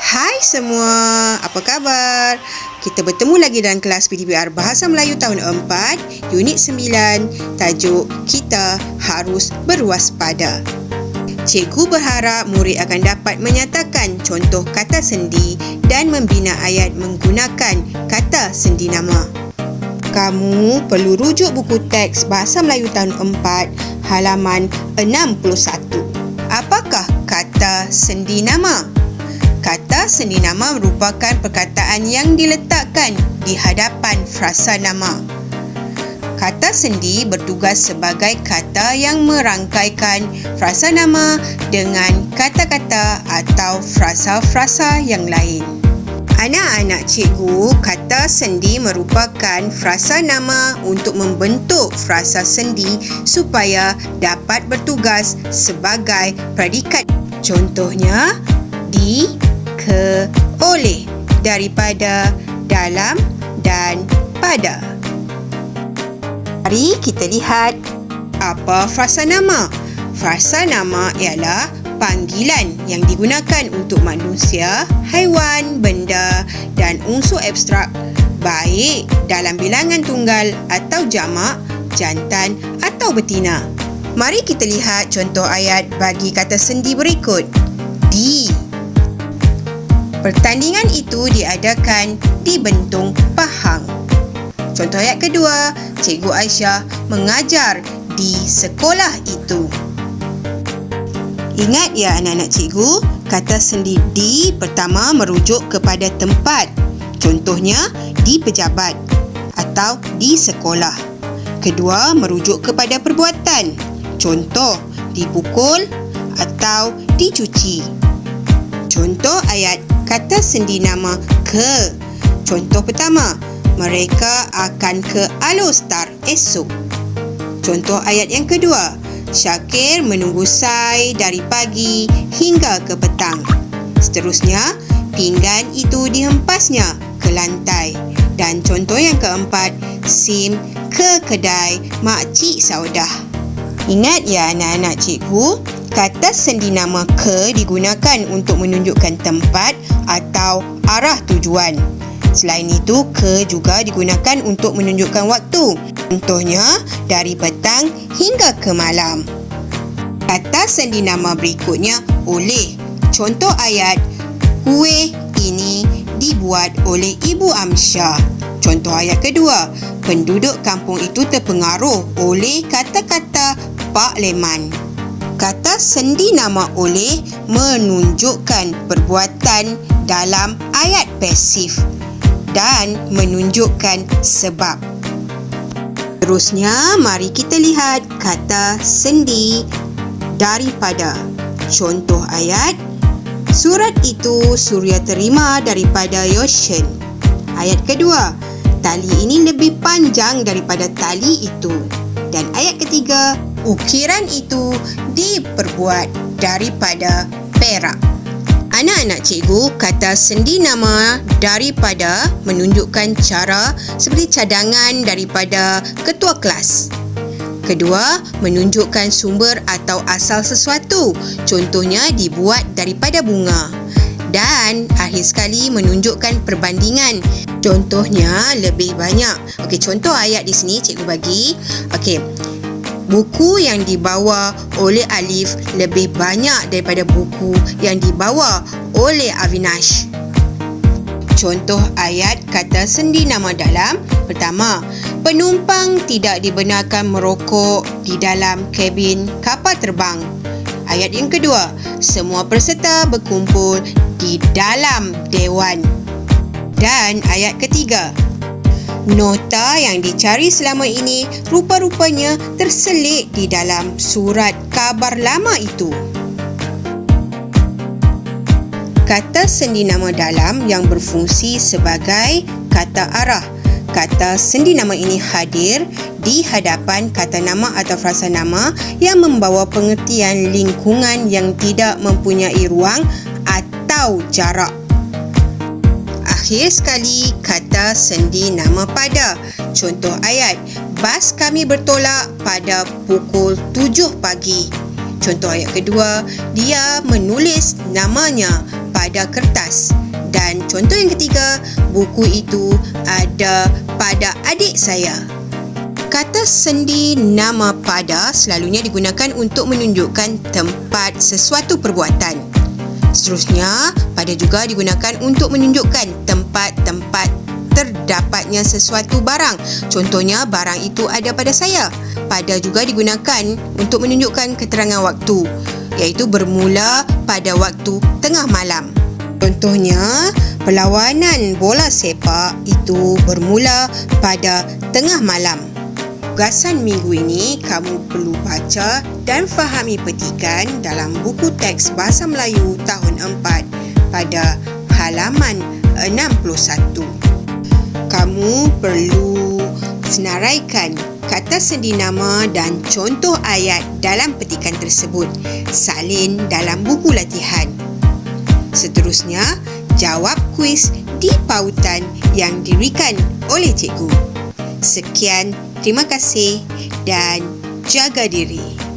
Hai semua, apa khabar? Kita bertemu lagi dalam kelas PTPR Bahasa Melayu tahun 4, Unit 9, tajuk Kita Harus Berwaspada. Cikgu berharap murid akan dapat menyatakan contoh kata sendi dan membina ayat menggunakan kata sendi nama. Kamu perlu rujuk buku teks Bahasa Melayu tahun 4, halaman 61. Apakah kata sendi nama? Kata sendi nama merupakan perkataan yang diletakkan di hadapan frasa nama. Kata sendi bertugas sebagai kata yang merangkaikan frasa nama dengan kata-kata atau frasa-frasa yang lain. Anak-anak cikgu, kata sendi merupakan frasa nama untuk membentuk frasa sendi supaya dapat bertugas sebagai predikat. Contohnya, di, ke, oleh, daripada, dalam dan pada. Mari kita lihat apa frasa nama. Frasa nama ialah panggilan yang digunakan untuk manusia, haiwan, benda dan unsur abstrak, baik dalam bilangan tunggal atau jamak, jantan atau betina. Mari kita lihat contoh ayat bagi kata sendi berikut. Di. Pertandingan itu diadakan di Bentong Pahang. Contoh ayat kedua, Cikgu Aisyah mengajar di sekolah itu. Ingat ya anak-anak cikgu, kata sendi di pertama merujuk kepada tempat. Contohnya, di pejabat atau di sekolah. Kedua, merujuk kepada perbuatan. Contoh, dipukul atau dicuci. Contoh ayat kata sendi nama ke. Contoh pertama, mereka akan ke Alostar esok. Contoh ayat yang kedua, Syakir menunggu Sai dari pagi hingga ke petang. Seterusnya, pinggan itu dihempasnya ke lantai. Dan contoh yang keempat, Sim ke kedai Makcik Saudah. Ingat ya anak-anak cikgu, kata sendi nama ke digunakan untuk menunjukkan tempat atau arah tujuan. Selain itu, ke juga digunakan untuk menunjukkan waktu. Contohnya, dari petang hingga ke malam. Kata sendi nama berikutnya, oleh. Contoh ayat, kuih ini dibuat oleh Ibu Amsyah. Contoh ayat kedua, penduduk kampung itu terpengaruh oleh kata-kata Pak Leman. Kata sendi nama oleh menunjukkan perbuatan dalam ayat pasif dan menunjukkan sebab. Terusnya, mari kita lihat kata sendi daripada. Contoh ayat, surat itu Surya terima daripada Yoshen. Ayat kedua, tali ini lebih panjang daripada tali itu. Dan ayat ketiga, ukiran itu diperbuat daripada perak. Anak-anak cikgu, kata sendi nama daripada menunjukkan cara seperti cadangan daripada ketua kelas. Kedua, menunjukkan sumber atau asal sesuatu. Contohnya dibuat daripada bunga. Dan akhir sekali menunjukkan perbandingan. Contohnya lebih banyak. Okey, contoh ayat di sini cikgu bagi. Okey. Buku yang dibawa oleh Alif lebih banyak daripada buku yang dibawa oleh Avinash. Contoh ayat kata sendi nama dalam. Pertama, penumpang tidak dibenarkan merokok di dalam kabin kapal terbang. Ayat yang kedua, semua peserta berkumpul di dalam dewan. Dan ayat ketiga, nota yang dicari selama ini rupa-rupanya terselit di dalam surat khabar lama itu. Kata sendi nama dalam yang berfungsi sebagai kata arah. Kata sendi nama ini hadir di hadapan kata nama atau frasa nama yang membawa pengertian lingkungan yang tidak mempunyai ruang atau jarak. Akhir sekali, kata sendi nama pada. Contoh ayat, bas kami bertolak pada pukul 7 pagi. Contoh ayat kedua, dia menulis namanya pada kertas. Dan contoh yang ketiga, buku itu ada pada adik saya. Kata sendi nama pada selalunya digunakan untuk menunjukkan tempat sesuatu perbuatan. Seterusnya, pada juga digunakan untuk menunjukkan tempat-tempat terdapatnya sesuatu barang. Contohnya, barang itu ada pada saya. Pada juga digunakan untuk menunjukkan keterangan waktu, iaitu bermula pada waktu tengah malam. Contohnya, perlawanan bola sepak itu bermula pada tengah malam. Tugasan minggu ini kamu perlu baca dan fahami petikan dalam buku teks Bahasa Melayu tahun 4 pada halaman 61. Kamu perlu senaraikan kata sendi nama dan contoh ayat dalam petikan tersebut. Salin dalam buku latihan. Seterusnya, jawab kuis di pautan yang diberikan oleh cikgu. Sekian, terima kasih dan jaga diri.